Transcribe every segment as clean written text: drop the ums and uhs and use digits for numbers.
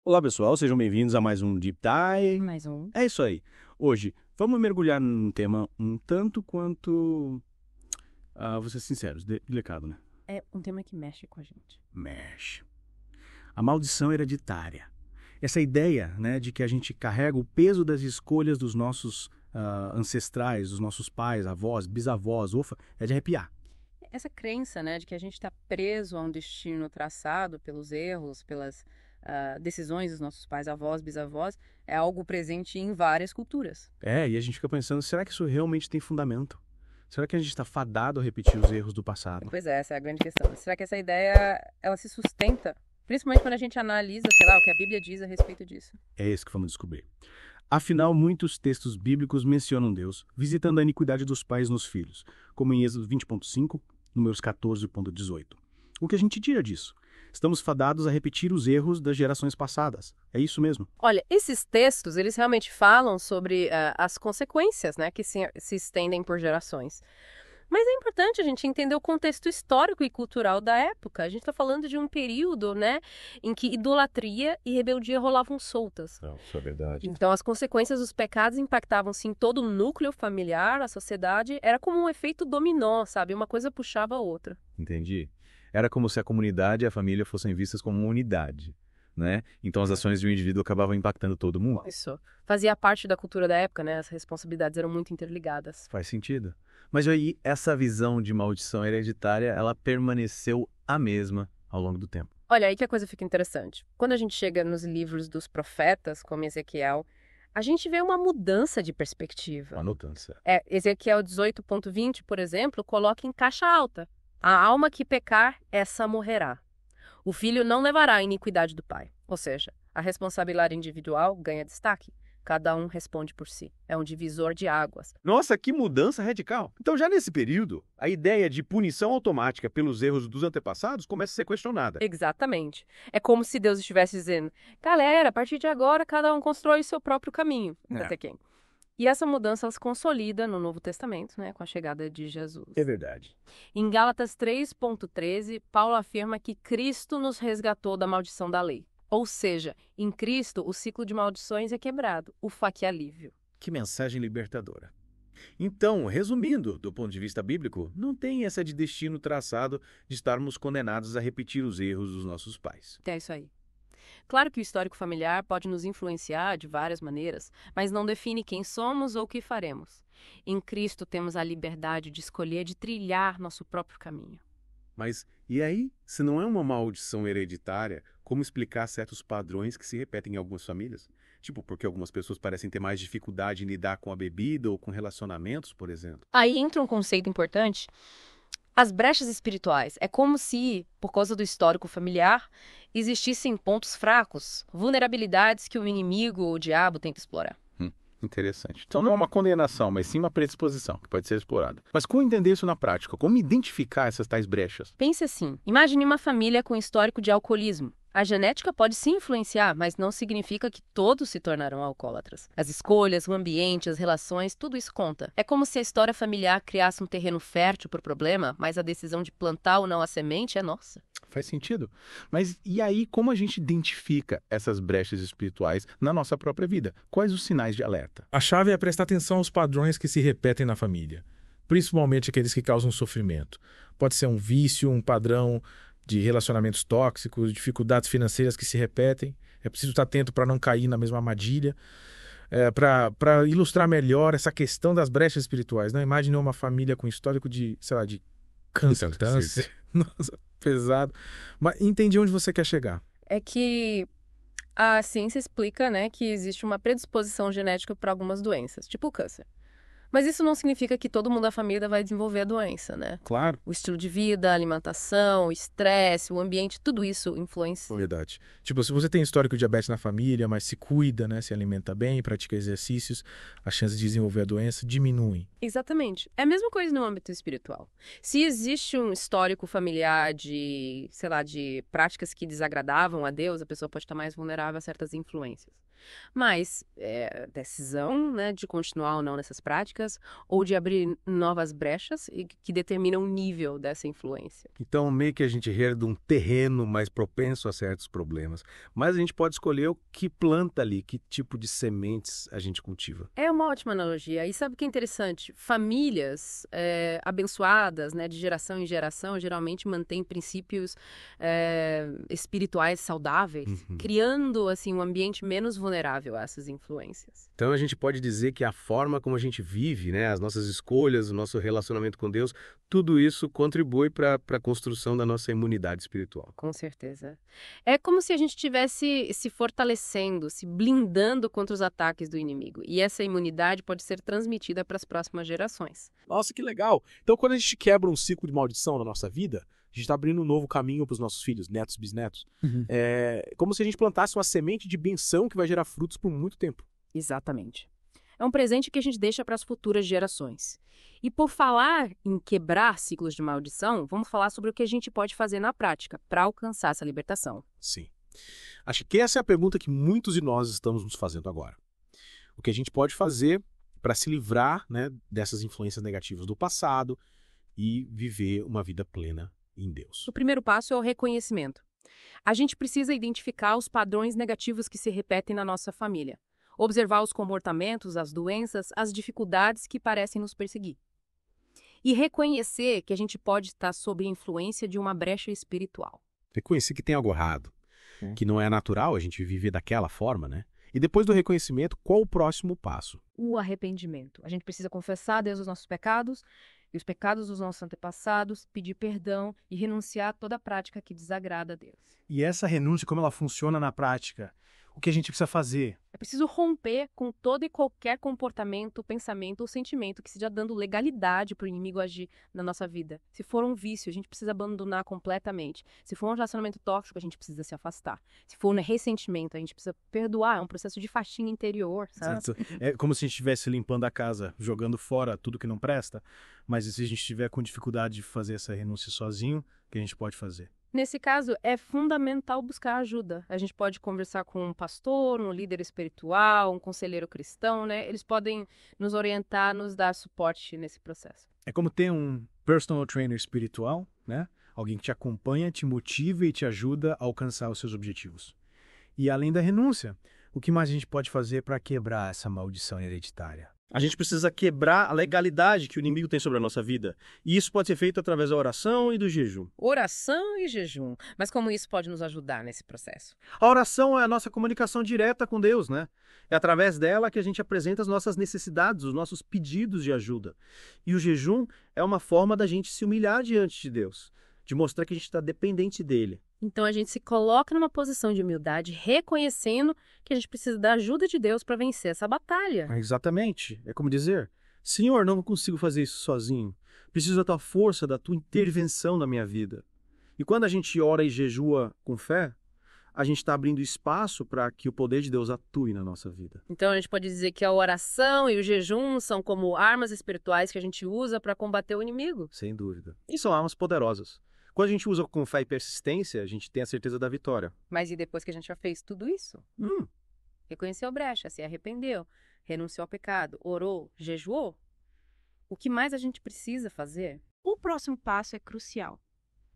Olá, pessoal, sejam bem-vindos a mais um Deep Dive. Mais um. É isso aí. Hoje, vamos mergulhar num tema um tanto quanto, vou ser sinceros, delicado, né? É um tema que mexe com a gente. Mexe. A maldição hereditária. Essa ideia, né, de que a gente carrega o peso das escolhas dos nossos ancestrais, dos nossos pais, avós, bisavós, é de arrepiar. Essa crença, né, de que a gente está preso a um destino traçado pelos erros, pelas decisões dos nossos pais, avós, bisavós, é algo presente em várias culturas. E a gente fica pensando, será que isso realmente tem fundamento? Será que a gente está fadado a repetir os erros do passado? Pois é, essa é a grande questão. Será que essa ideia, ela se sustenta? Principalmente quando a gente analisa, sei lá, o que a Bíblia diz a respeito disso. É isso que vamos descobrir. Afinal, muitos textos bíblicos mencionam Deus visitando a iniquidade dos pais nos filhos, como em Êxodo 20.5, Números 14.18. O que a gente tira disso? Estamos fadados a repetir os erros das gerações passadas. É isso mesmo? Olha, esses textos, eles realmente falam sobre as consequências, né, que se estendem por gerações. Mas é importante a gente entender o contexto histórico e cultural da época. A gente está falando de um período, né, em que idolatria e rebeldia rolavam soltas. Não, isso é verdade. Então, as consequências dos pecados impactavam, sim, todo o núcleo familiar, a sociedade. Era como um efeito dominó, sabe? Uma coisa puxava a outra. Entendi. Era como se a comunidade e a família fossem vistas como uma unidade, né? Então as ações de um indivíduo acabavam impactando todo mundo. Isso. Fazia parte da cultura da época, né? As responsabilidades eram muito interligadas. Faz sentido. Mas aí, essa visão de maldição hereditária, ela permaneceu a mesma ao longo do tempo. Olha, aí que a coisa fica interessante. Quando a gente chega nos livros dos profetas, como Ezequiel, a gente vê uma mudança de perspectiva. Anotando, certo. Ezequiel 18.20, por exemplo, coloca em caixa alta: a alma que pecar, essa morrerá. O filho não levará a iniquidade do pai. Ou seja, a responsabilidade individual ganha destaque. Cada um responde por si. É um divisor de águas. Nossa, que mudança radical! Então, já nesse período, a ideia de punição automática pelos erros dos antepassados começa a ser questionada. Exatamente. É como se Deus estivesse dizendo: galera, a partir de agora, cada um constrói o seu próprio caminho. Até quem? E essa mudança ela se consolida no Novo Testamento, né, com a chegada de Jesus. É verdade. Em Gálatas 3.13, Paulo afirma que Cristo nos resgatou da maldição da lei. Ou seja, em Cristo o ciclo de maldições é quebrado, ufa, que alívio. Que mensagem libertadora. Então, resumindo, do ponto de vista bíblico, não tem essa de destino traçado de estarmos condenados a repetir os erros dos nossos pais. É isso aí. Claro que o histórico familiar pode nos influenciar de várias maneiras, mas não define quem somos ou o que faremos. Em Cristo temos a liberdade de escolher, de trilhar nosso próprio caminho. Mas, e aí, se não é uma maldição hereditária, como explicar certos padrões que se repetem em algumas famílias? Tipo, porque algumas pessoas parecem ter mais dificuldade em lidar com a bebida ou com relacionamentos, por exemplo. Aí entra um conceito importante. As brechas espirituais. É como se, por causa do histórico familiar, existissem pontos fracos, vulnerabilidades que o inimigo ou o diabo tenta explorar. Interessante. Então não é uma condenação, mas sim uma predisposição que pode ser explorada. Mas como entender isso na prática? Como identificar essas tais brechas? Pense assim, imagine uma família com histórico de alcoolismo. A genética pode se influenciar, mas não significa que todos se tornarão alcoólatras. As escolhas, o ambiente, as relações, tudo isso conta. É como se a história familiar criasse um terreno fértil para o problema, mas a decisão de plantar ou não a semente é nossa. Faz sentido. Mas e aí, como a gente identifica essas brechas espirituais na nossa própria vida? Quais os sinais de alerta? A chave é prestar atenção aos padrões que se repetem na família, principalmente aqueles que causam sofrimento. Pode ser um vício, um padrão de relacionamentos tóxicos, dificuldades financeiras que se repetem. É preciso estar atento para não cair na mesma armadilha. Para ilustrar melhor essa questão das brechas espirituais, não imagine uma família com histórico de, sei lá, de câncer. Nossa, pesado. Mas entendi onde você quer chegar. É que a ciência explica, né, que existe uma predisposição genética para algumas doenças, tipo o câncer. Mas isso não significa que todo mundo da família vai desenvolver a doença, né? Claro. O estilo de vida, a alimentação, o estresse, o ambiente, tudo isso influencia. Verdade. Tipo, se você tem histórico de diabetes na família, mas se cuida, né, se alimenta bem, pratica exercícios, as chances de desenvolver a doença diminuem. Exatamente. É a mesma coisa no âmbito espiritual. Se existe um histórico familiar de, sei lá, de práticas que desagradavam a Deus, a pessoa pode estar mais vulnerável a certas influências. Mas decisão, né, de continuar ou não nessas práticas influências ou de abrir novas brechas e que determinam o nível dessa influência. Então, meio que a gente herda um terreno mais propenso a certos problemas. Mas a gente pode escolher o que planta ali, que tipo de sementes a gente cultiva. É uma ótima analogia. E sabe o que é interessante? Famílias abençoadas, né, de geração em geração, geralmente mantêm princípios espirituais saudáveis, criando assim um ambiente menos vulnerável a essas influências. Então a gente pode dizer que a forma como a gente vive, né, as nossas escolhas, o nosso relacionamento com Deus, tudo isso contribui para a construção da nossa imunidade espiritual. Com certeza. É como se a gente estivesse se fortalecendo, se blindando contra os ataques do inimigo. E essa imunidade pode ser transmitida para as próximas gerações. Nossa, que legal! Então, quando a gente quebra um ciclo de maldição na nossa vida, a gente está abrindo um novo caminho para os nossos filhos, netos, bisnetos. É como se a gente plantasse uma semente de benção que vai gerar frutos por muito tempo. Exatamente. É um presente que a gente deixa para as futuras gerações. E por falar em quebrar ciclos de maldição, vamos falar sobre o que a gente pode fazer na prática para alcançar essa libertação. Sim. Acho que essa é a pergunta que muitos de nós estamos nos fazendo agora. O que a gente pode fazer para se livrar, né, dessas influências negativas do passado e viver uma vida plena em Deus. O primeiro passo é o reconhecimento. A gente precisa identificar os padrões negativos que se repetem na nossa família. Observar os comportamentos, as doenças, as dificuldades que parecem nos perseguir. E reconhecer que a gente pode estar sob a influência de uma brecha espiritual. Reconhecer que tem algo errado, que não é natural a gente viver daquela forma, né? E depois do reconhecimento, qual o próximo passo? O arrependimento. A gente precisa confessar a Deus os nossos pecados e os pecados dos nossos antepassados, pedir perdão e renunciar a toda prática que desagrada a Deus. E essa renúncia, como ela funciona na prática? O que a gente precisa fazer? É preciso romper com todo e qualquer comportamento, pensamento ou sentimento que esteja dando legalidade para o inimigo agir na nossa vida. Se for um vício, a gente precisa abandonar completamente. Se for um relacionamento tóxico, a gente precisa se afastar. Se for um ressentimento, a gente precisa perdoar. É um processo de faxina interior, sabe? Certo. É como se a gente estivesse limpando a casa, jogando fora tudo que não presta. Mas se a gente estiver com dificuldade de fazer essa renúncia sozinho, o que a gente pode fazer? Nesse caso, é fundamental buscar ajuda. A gente pode conversar com um pastor, um líder espiritual, um conselheiro cristão, né? Eles podem nos orientar, nos dar suporte nesse processo. É como ter um personal trainer espiritual, né? Alguém que te acompanha, te motiva e te ajuda a alcançar os seus objetivos. E além da renúncia, o que mais a gente pode fazer para quebrar essa maldição hereditária? A gente precisa quebrar a legalidade que o inimigo tem sobre a nossa vida. E isso pode ser feito através da oração e do jejum. Oração e jejum. Mas como isso pode nos ajudar nesse processo? A oração é a nossa comunicação direta com Deus, né? É através dela que a gente apresenta as nossas necessidades, os nossos pedidos de ajuda. E o jejum é uma forma da gente se humilhar diante de Deus, de mostrar que a gente está dependente dele. Então a gente se coloca numa posição de humildade, reconhecendo que a gente precisa da ajuda de Deus para vencer essa batalha. Exatamente. É como dizer, Senhor, não consigo fazer isso sozinho. Preciso da tua força, da tua intervenção na minha vida. E quando a gente ora e jejua com fé, a gente está abrindo espaço para que o poder de Deus atue na nossa vida. Então a gente pode dizer que a oração e o jejum são como armas espirituais que a gente usa para combater o inimigo. Sem dúvida. E são armas poderosas. Quando a gente usa com fé e persistência, a gente tem a certeza da vitória. Mas e depois que a gente já fez tudo isso? Reconheceu a brecha, se arrependeu, renunciou ao pecado, orou, jejuou? O que mais a gente precisa fazer? O próximo passo é crucial.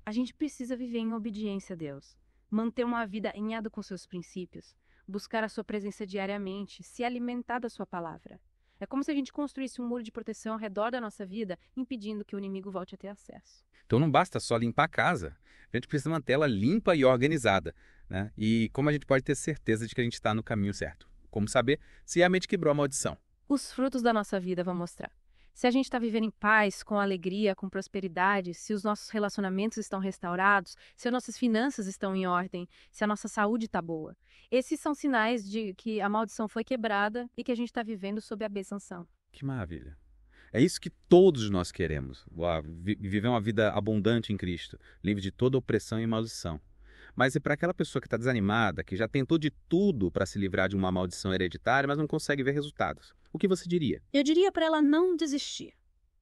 A gente precisa viver em obediência a Deus, manter uma vida alinhada com seus princípios, buscar a sua presença diariamente, se alimentar da sua palavra. É como se a gente construísse um muro de proteção ao redor da nossa vida, impedindo que o inimigo volte a ter acesso. Então não basta só limpar a casa, a gente precisa mantê-la limpa e organizada, né? E como a gente pode ter certeza de que a gente está no caminho certo? Como saber se realmente quebrou a maldição? Os frutos da nossa vida vão mostrar. Se a gente está vivendo em paz, com alegria, com prosperidade, se os nossos relacionamentos estão restaurados, se as nossas finanças estão em ordem, se a nossa saúde está boa. Esses são sinais de que a maldição foi quebrada e que a gente está vivendo sob a benção. Que maravilha! É isso que todos nós queremos, viver uma vida abundante em Cristo, livre de toda opressão e maldição. Mas é para aquela pessoa que está desanimada, que já tentou de tudo para se livrar de uma maldição hereditária, mas não consegue ver resultados. O que você diria? Eu diria para ela não desistir.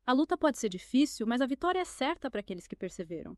A luta pode ser difícil, mas a vitória é certa para aqueles que perseveram.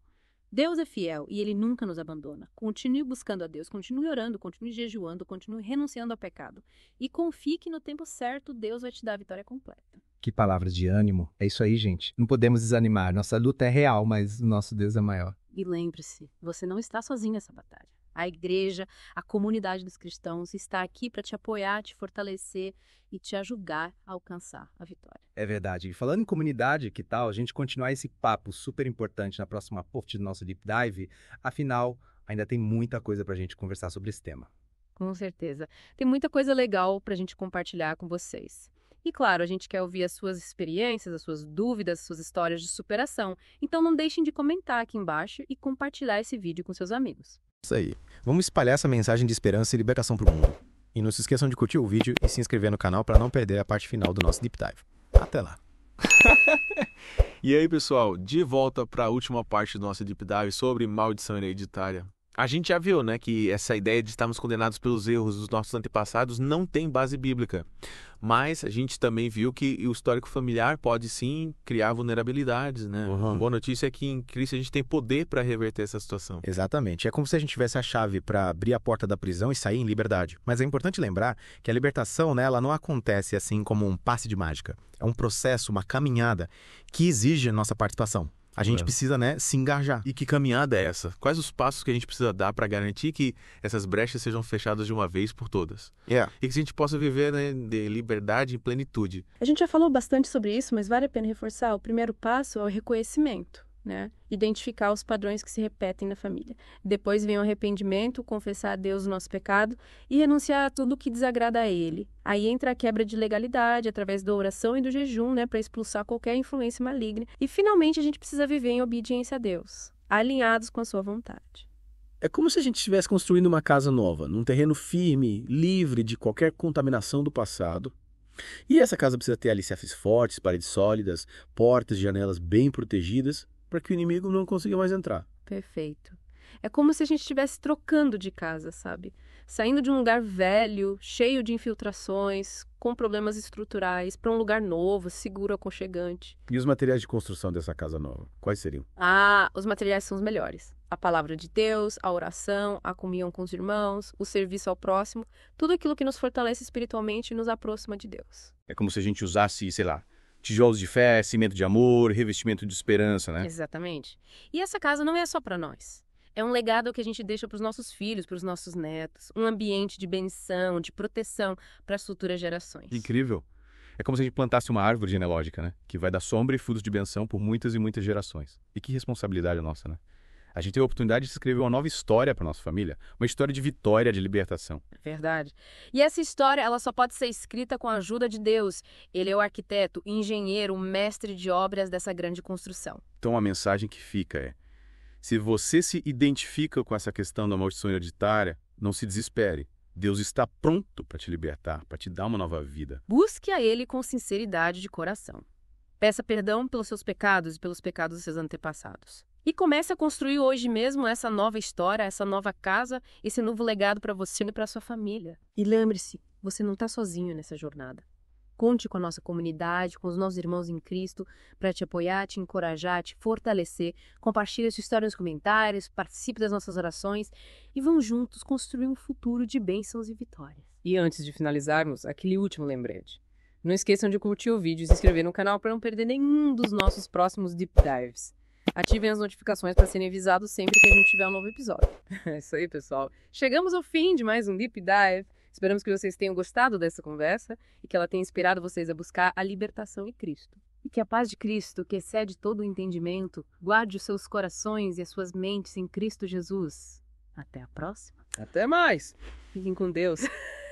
Deus é fiel e Ele nunca nos abandona. Continue buscando a Deus, continue orando, continue jejuando, continue renunciando ao pecado. E confie que no tempo certo Deus vai te dar a vitória completa. Que palavras de ânimo. É isso aí, gente. Não podemos desanimar. Nossa luta é real, mas o nosso Deus é maior. E lembre-se, você não está sozinho nessa batalha. A igreja, a comunidade dos cristãos está aqui para te apoiar, te fortalecer e te ajudar a alcançar a vitória. É verdade. E falando em comunidade, que tal a gente continuar esse papo super importante na próxima parte do nosso Deep Dive? Afinal, ainda tem muita coisa pra gente conversar sobre esse tema. Com certeza. Tem muita coisa legal para a gente compartilhar com vocês. E claro, a gente quer ouvir as suas experiências, as suas dúvidas, as suas histórias de superação. Então não deixem de comentar aqui embaixo e compartilhar esse vídeo com seus amigos. Isso aí. Vamos espalhar essa mensagem de esperança e libertação pro mundo. E não se esqueçam de curtir o vídeo e se inscrever no canal para não perder a parte final do nosso Deep Dive. Até lá. E aí, pessoal, de volta para a última parte do nosso Deep Dive sobre maldição hereditária. A gente já viu, né, que essa ideia de estarmos condenados pelos erros dos nossos antepassados não tem base bíblica. Mas a gente também viu que o histórico familiar pode sim criar vulnerabilidades, né? A boa notícia é que em Cristo a gente tem poder para reverter essa situação. Exatamente. É como se a gente tivesse a chave para abrir a porta da prisão e sair em liberdade. Mas é importante lembrar que a libertação, né, ela não acontece assim como um passe de mágica. É um processo, uma caminhada que exige nossa participação. A gente precisa, né, se engajar. E que caminhada é essa? Quais os passos que a gente precisa dar para garantir que essas brechas sejam fechadas de uma vez por todas? E que a gente possa viver, né, de liberdade e plenitude. A gente já falou bastante sobre isso, mas vale a pena reforçar. O primeiro passo é o reconhecimento, né? Identificar os padrões que se repetem na família. Depois vem o arrependimento, confessar a Deus o nosso pecado e renunciar a tudo que desagrada a Ele. Aí entra a quebra de legalidade através da oração e do jejum, né, para expulsar qualquer influência maligna. E finalmente a gente precisa viver em obediência a Deus, alinhados com a sua vontade. É como se a gente estivesse construindo uma casa nova, num terreno firme, livre de qualquer contaminação do passado. E essa casa precisa ter alicerces fortes, paredes sólidas, portas e janelas bem protegidas, para que o inimigo não consiga mais entrar. Perfeito. É como se a gente estivesse trocando de casa, sabe? Saindo de um lugar velho, cheio de infiltrações, com problemas estruturais, para um lugar novo, seguro, aconchegante. E os materiais de construção dessa casa nova, quais seriam? Os materiais são os melhores. A palavra de Deus, a oração, a comunhão com os irmãos, o serviço ao próximo, tudo aquilo que nos fortalece espiritualmente e nos aproxima de Deus. É como se a gente usasse, sei lá, tijolos de fé, cimento de amor, revestimento de esperança, né? Exatamente. E essa casa não é só para nós. É um legado que a gente deixa para os nossos filhos, para os nossos netos. Um ambiente de benção, de proteção para as futuras gerações. Incrível. É como se a gente plantasse uma árvore genealógica, né? Que vai dar sombra e frutos de benção por muitas e muitas gerações. E que responsabilidade nossa, né? A gente teve a oportunidade de escrever uma nova história para nossa família. Uma história de vitória, de libertação. Verdade. E essa história, ela só pode ser escrita com a ajuda de Deus. Ele é o arquiteto, engenheiro, mestre de obras dessa grande construção. Então a mensagem que fica é: se você se identifica com essa questão da maldição hereditária, não se desespere. Deus está pronto para te libertar, para te dar uma nova vida. Busque a Ele com sinceridade de coração. Peça perdão pelos seus pecados e pelos pecados dos seus antepassados. E comece a construir hoje mesmo essa nova história, essa nova casa, esse novo legado para você e para sua família. E lembre-se, você não está sozinho nessa jornada. Conte com a nossa comunidade, com os nossos irmãos em Cristo, para te apoiar, te encorajar, te fortalecer. Compartilhe sua história nos comentários, participe das nossas orações e vamos juntos construir um futuro de bênçãos e vitórias. E antes de finalizarmos, aquele último lembrete. Não esqueçam de curtir o vídeo e se inscrever no canal para não perder nenhum dos nossos próximos Deep Dives. Ativem as notificações para serem avisados sempre que a gente tiver um novo episódio. É isso aí, pessoal. Chegamos ao fim de mais um Deep Dive. Esperamos que vocês tenham gostado dessa conversa e que ela tenha inspirado vocês a buscar a libertação em Cristo. E que a paz de Cristo, que excede todo o entendimento, guarde os seus corações e as suas mentes em Cristo Jesus. Até a próxima. Até mais! Fiquem com Deus.